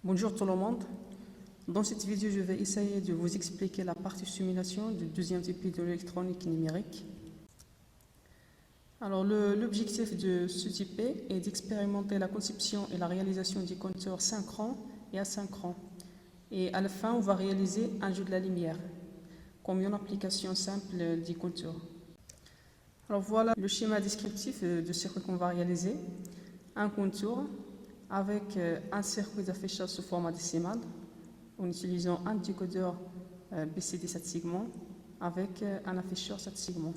Bonjour tout le monde. Dans cette vidéo, je vais essayer de vous expliquer la partie simulation du deuxième type de l'électronique numérique. Alors, l'objectif de ce type est d'expérimenter la conception et la réalisation des compteurs synchrones et asynchrones. Et à la fin, on va réaliser un jeu de la lumière, comme une application simple des compteurs. Alors voilà le schéma descriptif de ce qu'on va réaliser. Un compteur avec un circuit d'affichage sous format décimal en utilisant un décodeur BCD 7 segments avec un afficheur 7 segments.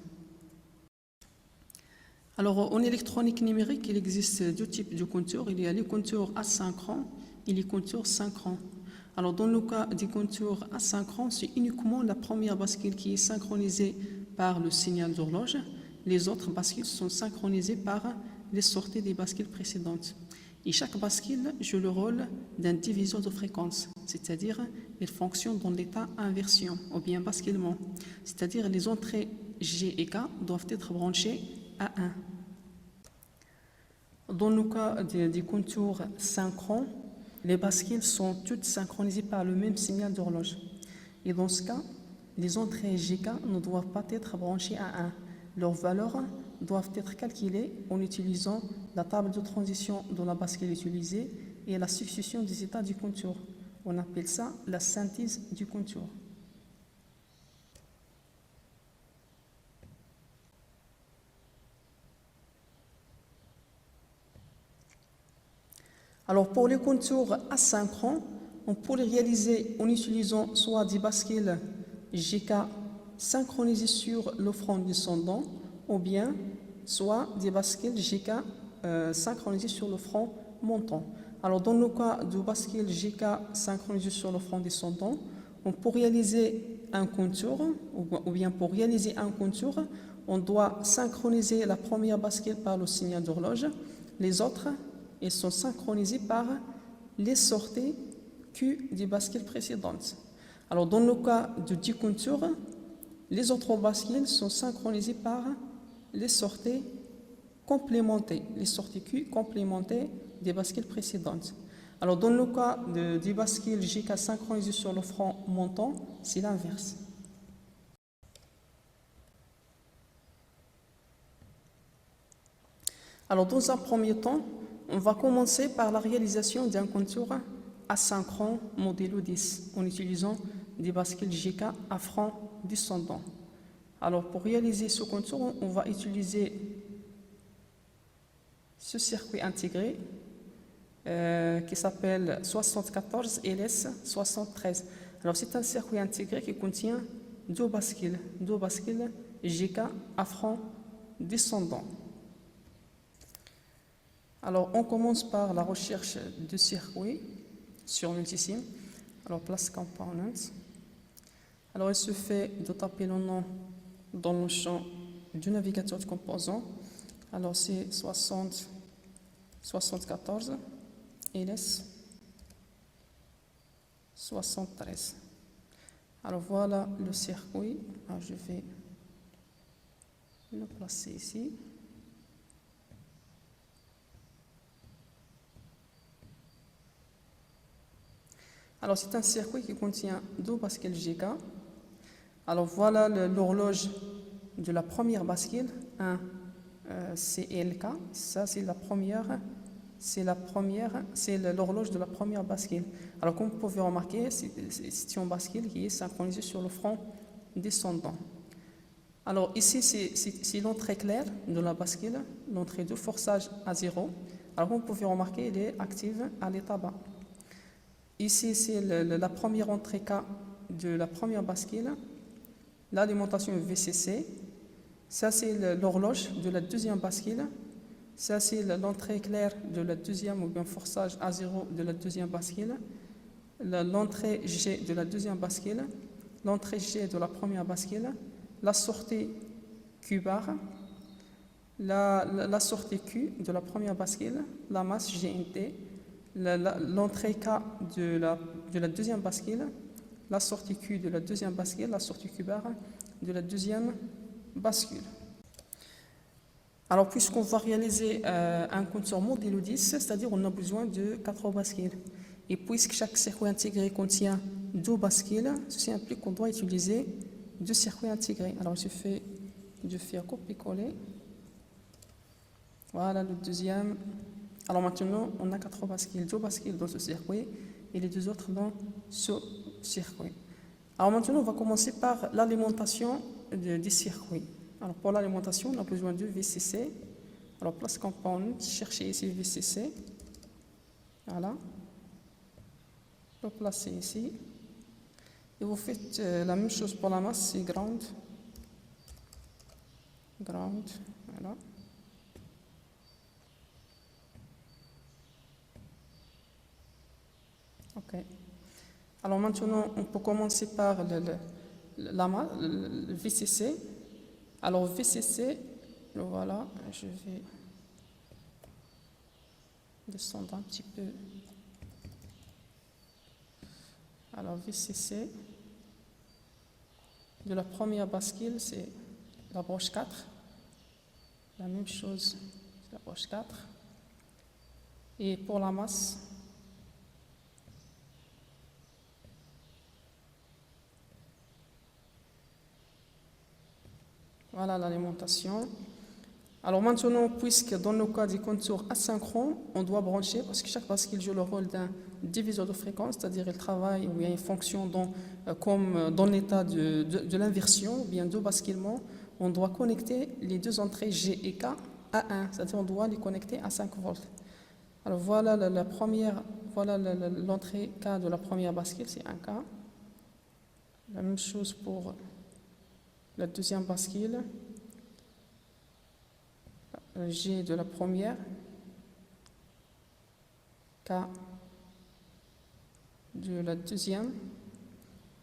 Alors en électronique numérique, il existe deux types de compteurs. Il y a les compteurs asynchrones et les compteurs synchrones. Alors dans le cas des compteurs asynchrones, c'est uniquement la première bascule qui est synchronisée par le signal d'horloge. Les autres bascules sont synchronisées par les sorties des bascules précédentes. Et chaque bascule joue le rôle d'un diviseur de fréquence, c'est-à-dire il fonctionne dans l'état inversion ou bien basculement, c'est-à-dire les entrées G et K doivent être branchées à 1. Dans le cas des compteurs synchrones, les bascules sont toutes synchronisées par le même signal d'horloge. Et dans ce cas, les entrées GK ne doivent pas être branchées à 1. Leurs valeurs doivent être calculées en utilisant la table de transition de la bascule utilisée et la succession des états du compteur. On appelle ça la synthèse du compteur. Alors pour les compteurs asynchrones, on peut les réaliser en utilisant soit des bascules GK synchronisées sur le front descendant ou bien soit des bascules GK synchronisées sur le front montant. Alors dans le cas de bascule GK synchronisées sur le front descendant, on peut réaliser un compteur ou bien pour réaliser un compteur, on doit synchroniser la première bascule par le signal d'horloge. Les autres, elles sont synchronisées par les sorties Q des bascules précédentes. Alors dans le cas de 10 compteurs, les autres bascules sont synchronisées par les sorties complémentées, les sorties Q complémentées des bascules précédentes. Alors dans le cas des bascules GK synchronisées sur le front montant, c'est l'inverse. Alors dans un premier temps, on va commencer par la réalisation d'un compteur asynchrone modèle 10 en utilisant des bascules GK à front descendant. Alors pour réaliser ce compteur, on va utiliser ce circuit intégré qui s'appelle 74 LS73. Alors c'est un circuit intégré qui contient deux bascules GK à front descendant. Alors on commence par la recherche de circuit sur Multisim. Alors place components. Alors il se fait de taper le nom dans le champ du navigateur de composants. Alors c'est 74 LS 73. Alors voilà le circuit. Alors je vais le placer ici. Alors c'est un circuit qui contient deux bascules GK. Alors voilà l'horloge de la première bascule, c'est LK, ça c'est l'horloge de la première bascule. Alors comme vous pouvez remarquer, c'est une bascule qui est synchronisée sur le front descendant. Alors ici c'est l'entrée claire de la bascule, l'entrée de forçage à 0. Alors comme vous pouvez remarquer, elle est active à l'état bas. Ici c'est la première entrée K de la première bascule, l'alimentation VCC. Ça, c'est l'horloge de la deuxième bascule. Ça, c'est l'entrée claire de la deuxième ou bien forçage à 0 de la deuxième bascule. L'entrée G de la deuxième bascule. L'entrée G de la première bascule. La sortie Q bar. La sortie Q de la première bascule. La masse GNT. L'entrée K de la deuxième bascule. La sortie Q de la deuxième bascule. La sortie Q bar de la deuxième bascule. Alors, puisqu'on va réaliser un compteur modèle 10, c'est-à-dire on a besoin de 4 bascules. Et puisque chaque circuit intégré contient 2 bascules, ceci implique qu'on doit utiliser 2 circuits intégrés. Alors, il suffit de faire copier-coller. Voilà le deuxième. Alors maintenant, on a 4 bascules, 2 bascules dans ce circuit et les 2 autres dans ce circuit. Alors maintenant, on va commencer par l'alimentation des circuits. Alors pour l'alimentation, on a besoin de VCC. Alors place component, cherchez ici VCC. Voilà. Le placez ici. Et vous faites la même chose pour la masse, c'est ground. Ground, voilà. Ok. Alors maintenant, on peut commencer par le VCC. Alors VCC, voilà, je vais descendre un petit peu. Alors VCC, de la première bascule, c'est la broche 4. La même chose, c'est la broche 4. Et pour la masse, voilà l'alimentation. Alors maintenant, puisque dans le cas des contours asynchrones, on doit brancher, parce que chaque bascule joue le rôle d'un diviseur de fréquence, c'est-à-dire il travaille ou il y a une fonction comme dans l'état de l'inversion, ou bien de basculement, on doit connecter les 2 entrées G et K à 1, c'est-à-dire on doit les connecter à 5 volts. Alors voilà l'entrée K de la première bascule, c'est 1K. La même chose pour la deuxième bascule. G de la première, K de la deuxième,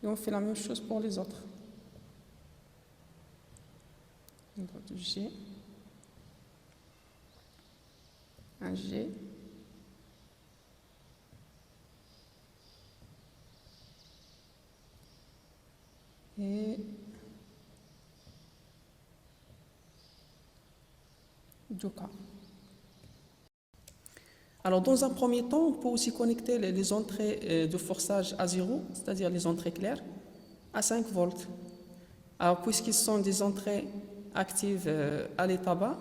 et on fait la même chose pour les autres. De G, un G, et du K. Alors, dans un premier temps, on peut aussi connecter les entrées de forçage à 0, c'est-à-dire les entrées claires, à 5 volts. Alors, puisqu'ils sont des entrées actives à l'état bas,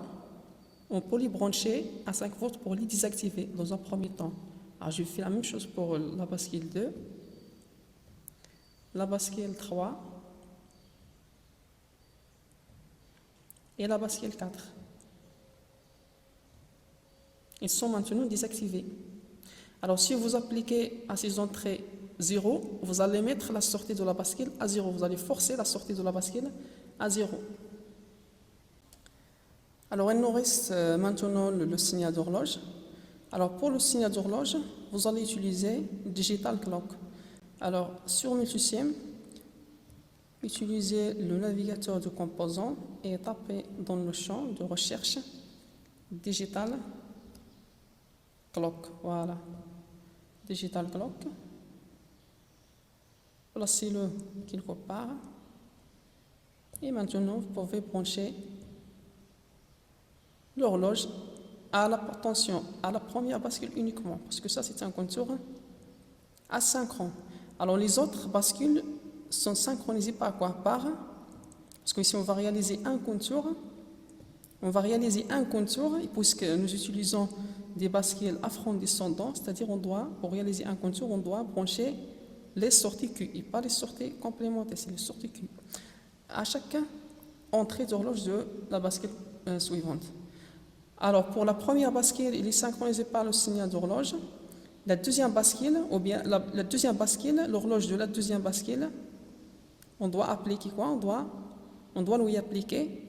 on peut les brancher à 5 volts pour les désactiver dans un premier temps. Alors, je fais la même chose pour la bascule 2, la bascule 3 et la bascule 4. Ils sont maintenant désactivés. Alors, si vous appliquez à ces entrées 0, vous allez mettre la sortie de la bascule à 0. Vous allez forcer la sortie de la bascule à 0. Alors, il nous reste maintenant le signal d'horloge. Alors, pour le signal d'horloge, vous allez utiliser Digital Clock. Alors, sur Multisim, utilisez le navigateur de composants et tapez dans le champ de recherche Digital Clock, voilà, Digital Clock. Placez-le quelque part. Et maintenant, vous pouvez brancher l'horloge à la première bascule uniquement, parce que ça, c'est un contour asynchrone. Alors, les autres bascules sont synchronisées par quoi? Parce que si on va réaliser un contour, et puisque nous utilisons des bascules afro-descendantes, c'est-à-dire pour réaliser un contour, on doit brancher les sorties Q et pas les sorties complémentaires, c'est les sorties Q à chaque entrée d'horloge de la bascule suivante. Alors pour la première bascule, il est synchronisé par le signal d'horloge. La deuxième bascule, ou bien la deuxième bascule, l'horloge de la deuxième bascule, on doit appliquer quoi? On doit lui appliquer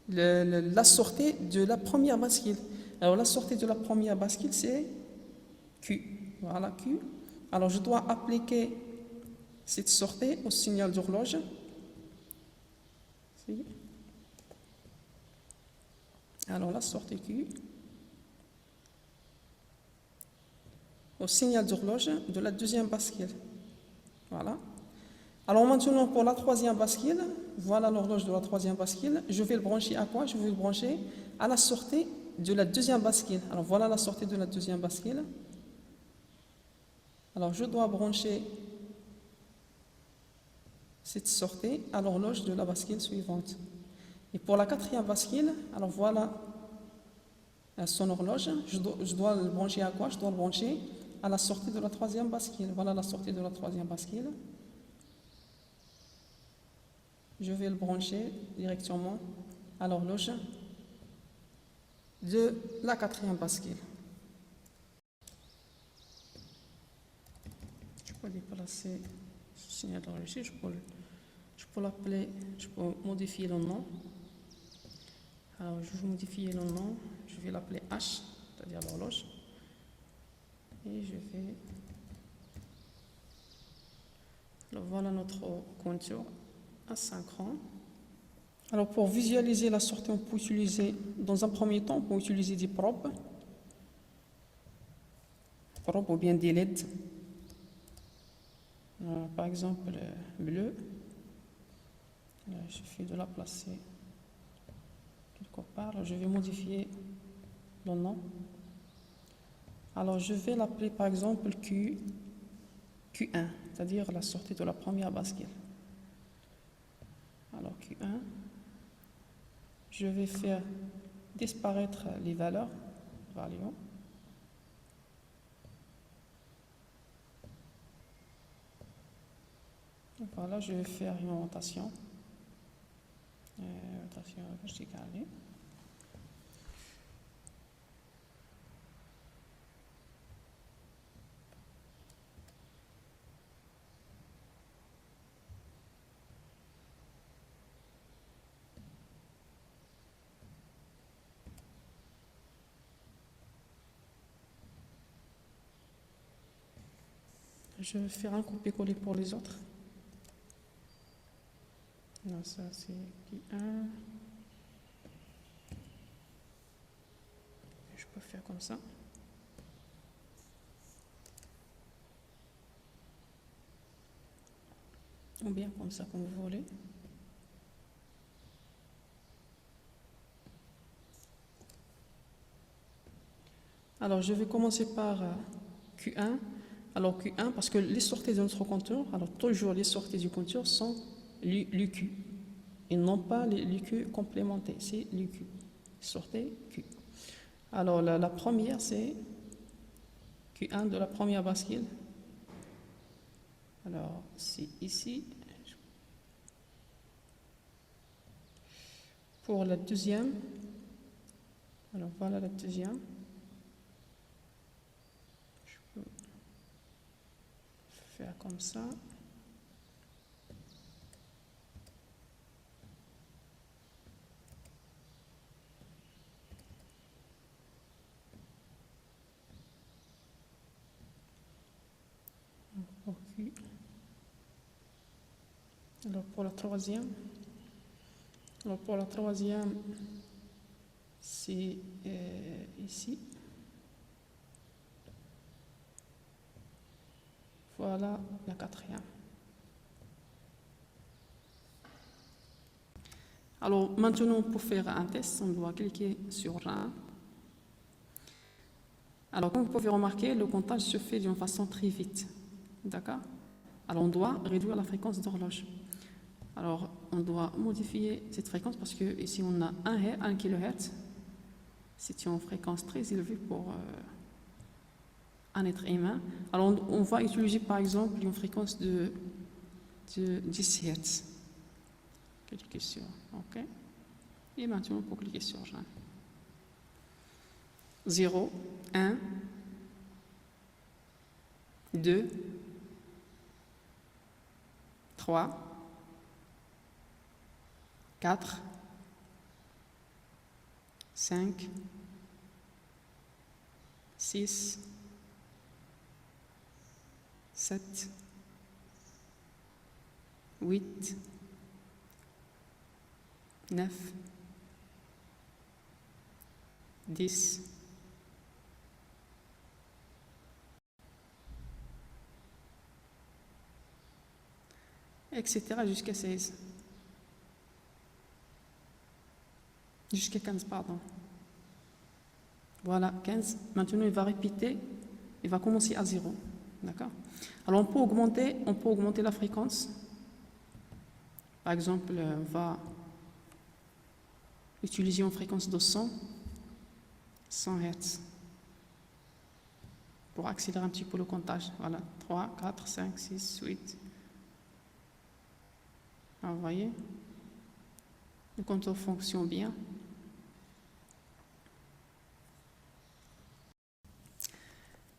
la sortie de la première bascule. Alors la sortie de la première bascule, c'est Q. Voilà Q. Alors je dois appliquer cette sortie au signal d'horloge. Alors la sortie Q au signal d'horloge de la deuxième bascule. Voilà. Alors maintenant pour la troisième bascule, voilà l'horloge de la troisième bascule. Je vais le brancher à quoi? Je vais le brancher à la sortie de la deuxième bascule. Alors voilà la sortie de la deuxième bascule. Alors, je dois brancher cette sortie à l'horloge de la bascule suivante. Et pour la quatrième bascule, alors voilà son horloge. Je dois le brancher à quoi? Je dois le brancher à la sortie de la troisième bascule. Voilà la sortie de la troisième bascule. Je vais le brancher directement à l'horloge de la quatrième bascule. Je peux déplacer ce signal d'horloge ici. Je peux l'appeler, je peux modifier le nom. Alors, je vais modifier le nom. Je vais l'appeler H, c'est-à-dire l'horloge. Et je vais... Alors, voilà notre compteur asynchrone. Alors, pour visualiser la sortie, on peut utiliser, dans un premier temps, on peut utiliser des probes ou bien des LED. Par exemple, bleu. Là, il suffit de la placer quelque part. Je vais modifier le nom. Alors, je vais l'appeler par exemple Q1, c'est-à-dire la sortie de la première bascule. Alors, Q1, je vais faire disparaître les valeurs, value. Voilà, je vais faire une rotation. Rotation verticale. Je vais faire un copier-coller pour les autres. Non, ça c'est Q1. Je peux faire comme ça. Ou bien comme ça, comme vous voulez. Alors, je vais commencer par Q1. Alors, Q1, parce que les sorties de notre compteur, alors toujours les sorties du compteur sont l'UQ. Ils n'ont pas l'UQ complémenté, c'est l'UQ. Sortie Q. Alors, la première, c'est Q1 de la première bascule. Alors, c'est ici. Pour la deuxième, alors voilà la deuxième. Je peux faire comme ça. Okay. Alors pour la troisième, c'est ici. Voilà la quatrième. Alors maintenant, pour faire un test, on doit cliquer sur un. Alors comme vous pouvez remarquer, le comptage se fait d'une façon très vite. D'accord? Alors on doit réduire la fréquence d'horloge. Alors on doit modifier cette fréquence parce que ici on a 1 kHz. C'est une fréquence très élevée pour un être humain. Alors on va utiliser par exemple une fréquence de 10 Hz. Cliquez sur OK. Et maintenant pour cliquer sur 0, 1, 2, 3, 4, 5, 6, 7, 8, 9, 10, etc. jusqu'à 16. Jusqu'à 15, pardon. Voilà, 15. Maintenant, il va répéter, il va commencer à 0. D'accord? Alors, on peut augmenter la fréquence. Par exemple, on va utiliser une fréquence de 100 Hz pour accélérer un petit peu le comptage. Voilà, 3, 4, 5, 6, 8. Alors, vous voyez, le compteur fonctionne bien.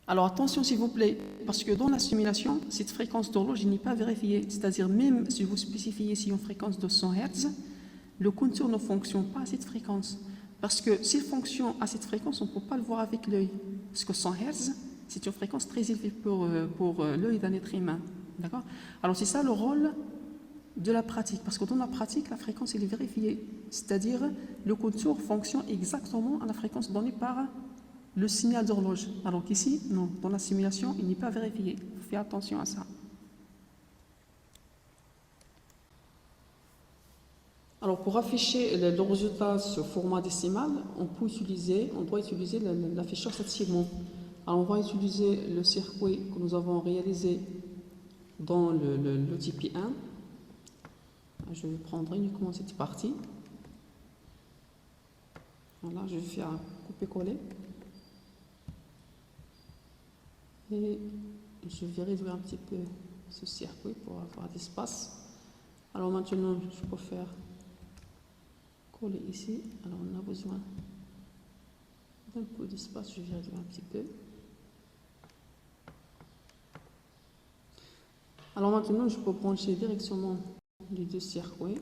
Alors attention s'il vous plaît, parce que dans la simulation, cette fréquence d'horloge n'est pas vérifiée. C'est-à-dire même si vous spécifiez ici une fréquence de 100 Hz, le compteur ne fonctionne pas à cette fréquence. Parce que s'il fonctionne à cette fréquence, on ne peut pas le voir avec l'œil. Parce que 100 Hz, c'est une fréquence très élevée pour l'œil d'un être humain. D'accord? Alors c'est ça le rôle de la pratique. Parce que dans la pratique, la fréquence elle est vérifiée. C'est-à-dire le compteur fonctionne exactement à la fréquence donnée par le signal d'horloge. Alors qu'ici, non, dans la simulation, il n'est pas vérifié. Il faut faire attention à ça. Alors pour afficher le résultat sur format décimal, on doit utiliser l'afficheur 7 segments. Alors on va utiliser le circuit que nous avons réalisé dans le TP1. Je vais prendre uniquement cette partie. Voilà, je vais faire un copier-coller. Et je vais réduire un petit peu ce circuit pour avoir d'espace. Alors maintenant, je peux faire coller ici. Alors on a besoin d'un peu d'espace, je vais réduire un petit peu. Alors maintenant, je peux brancher directement les deux circuits.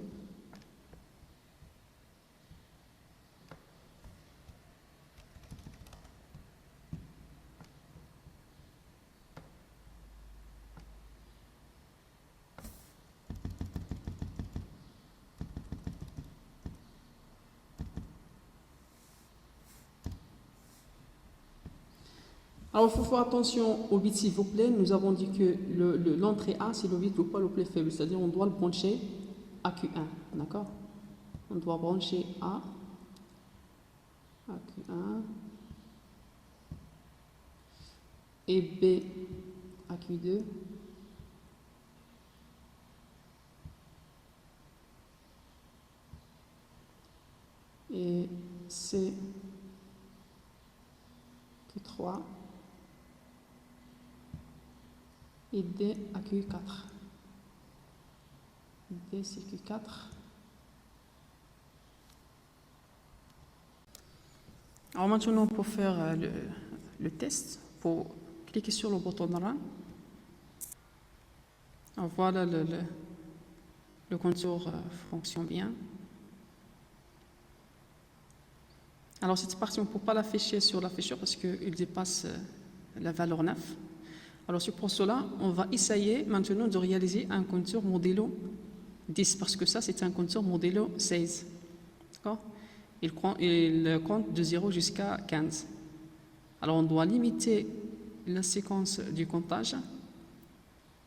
Alors, il faut faire attention au bit, s'il vous plaît. Nous avons dit que l'entrée A, c'est le bit le plus faible, c'est-à-dire on doit le brancher à Q1, d'accord? On doit brancher A à Q1 et B à Q2. Et C Q3 et D à Q4. D c'est Q4. Alors maintenant pour faire le test, pour cliquer sur le bouton Run. Alors voilà le compteur fonctionne bien. Alors cette partie on ne peut pas l'afficher sur l'afficheur parce qu'il dépasse la valeur 9. Alors c'est pour cela on va essayer maintenant de réaliser un compteur modello 10 parce que ça c'est un compteur modello 16. D'accord? Il compte de 0 jusqu'à 15. Alors on doit limiter la séquence du comptage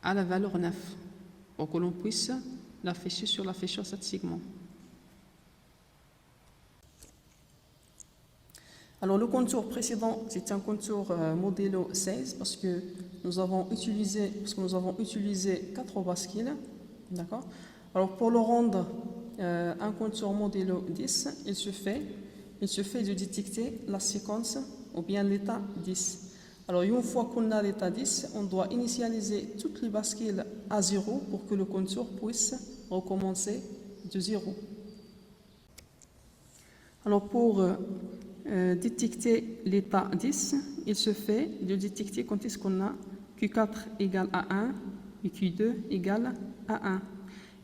à la valeur 9 pour que l'on puisse l'afficher sur l'afficheur 7 segments. Alors le compteur précédent, c'est un compteur modello 16 parce que nous avons utilisé 4 bascules. D'accord? Alors pour le rendre un compteur modello 10, il se fait de détecter la séquence ou bien l'état 10. Alors une fois qu'on a l'état 10, on doit initialiser toutes les bascules à 0 pour que le compteur puisse recommencer de 0. Alors pour détecter l'état 10, il se fait de détecter quand est-ce qu'on a Q4 égale à 1 et Q2 égale à 1.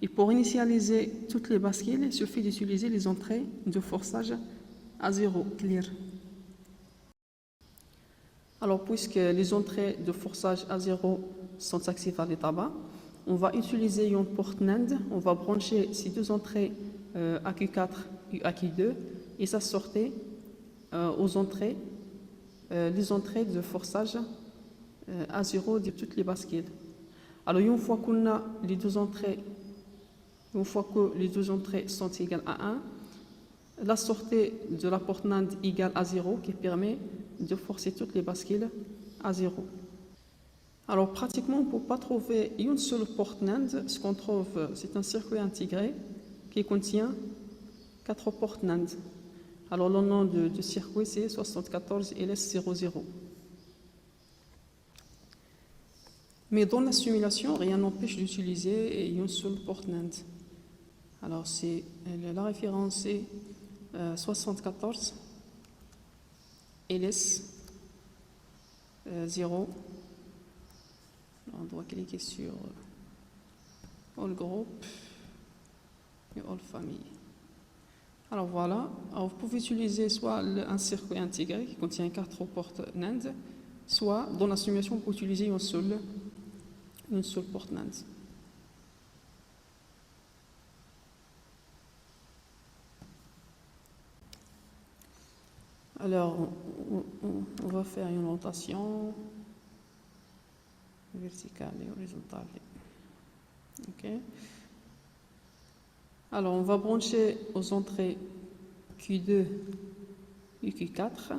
Et pour initialiser toutes les bascules, il suffit d'utiliser les entrées de forçage à 0, clear. Alors puisque les entrées de forçage à 0 sont actives à l'état bas, on va utiliser une porte NAND, on va brancher ces deux entrées à Q4 et à Q2 et ça sortait aux entrées, les entrées de forçage à 0 de toutes les bascules. Alors une fois qu'on a les deux entrées, une fois que les deux entrées sont égales à 1, la sortie de la porte NAND égale à 0 qui permet de forcer toutes les bascules à 0. Alors pratiquement, on ne peut pas trouver une seule porte NAND. Ce qu'on trouve, c'est un circuit intégré qui contient 4 portes NAND. Alors le nom du circuit, c'est 74LS00. Mais dans la simulation, rien n'empêche d'utiliser une seule porte NAND. Alors la référence est 74 LS0. On doit cliquer sur All Group et All Family. Alors voilà, alors vous pouvez utiliser soit un circuit intégré qui contient 4 portes NAND, soit dans la simulation, vous pouvez utiliser une seule porte NAND. Alors, on va faire une rotation verticale et horizontale. Ok. Alors, on va brancher aux entrées Q2 et Q4.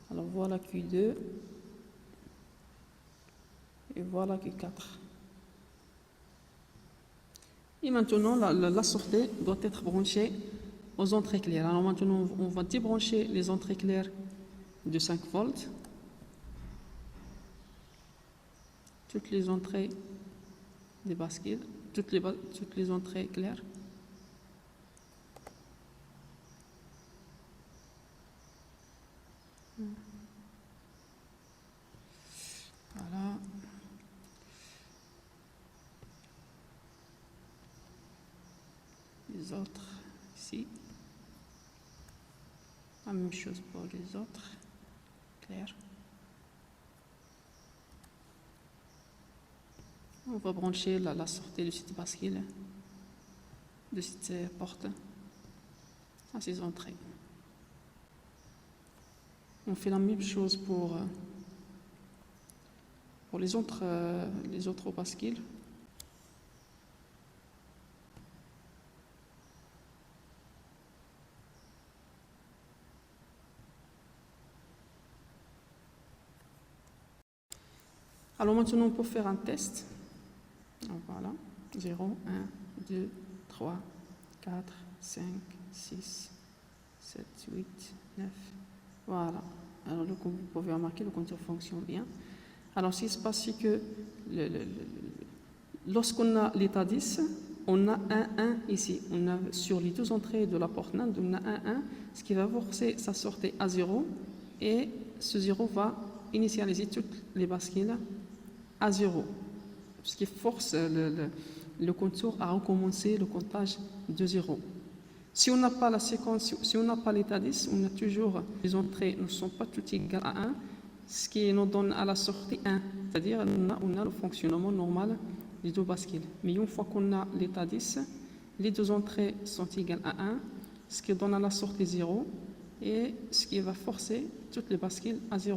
Alors, voilà Q2 et voilà Q4. Et maintenant, la sortie doit être branchée aux entrées claires. Alors maintenant, on va débrancher les entrées claires de 5 volts. Toutes les entrées des bascules, toutes les entrées claires. Voilà. Les autres ici. La même chose pour les autres clairs. On va brancher la sortie de cette bascule, de cette porte, à ces entrées. On fait la même chose pour les autres bascules. Alors maintenant, on peut faire un test. Donc voilà, 0, 1, 2, 3, 4, 5, 6, 7, 8, 9. Voilà. Alors, comme vous pouvez remarquer, le compteur fonctionne bien. Alors, ce qui se passe, c'est que lorsqu'on a l'état 10, on a un 1 ici. On a sur les deux entrées de la porte NAND, on a un 1, ce qui va forcer sa sortie à 0. Et ce 0 va initialiser toutes les bascules à 0. Ce qui force le compteur à recommencer le comptage de 0. Si on n'a pas la séquence, si on n'a pas l'état 10, on a toujours les entrées ne sont pas toutes égales à 1, ce qui nous donne à la sortie 1, c'est-à-dire on a le fonctionnement normal des deux bascules. Mais une fois qu'on a l'état 10, les deux entrées sont égales à 1, ce qui donne à la sortie 0 et ce qui va forcer toutes les bascules à 0.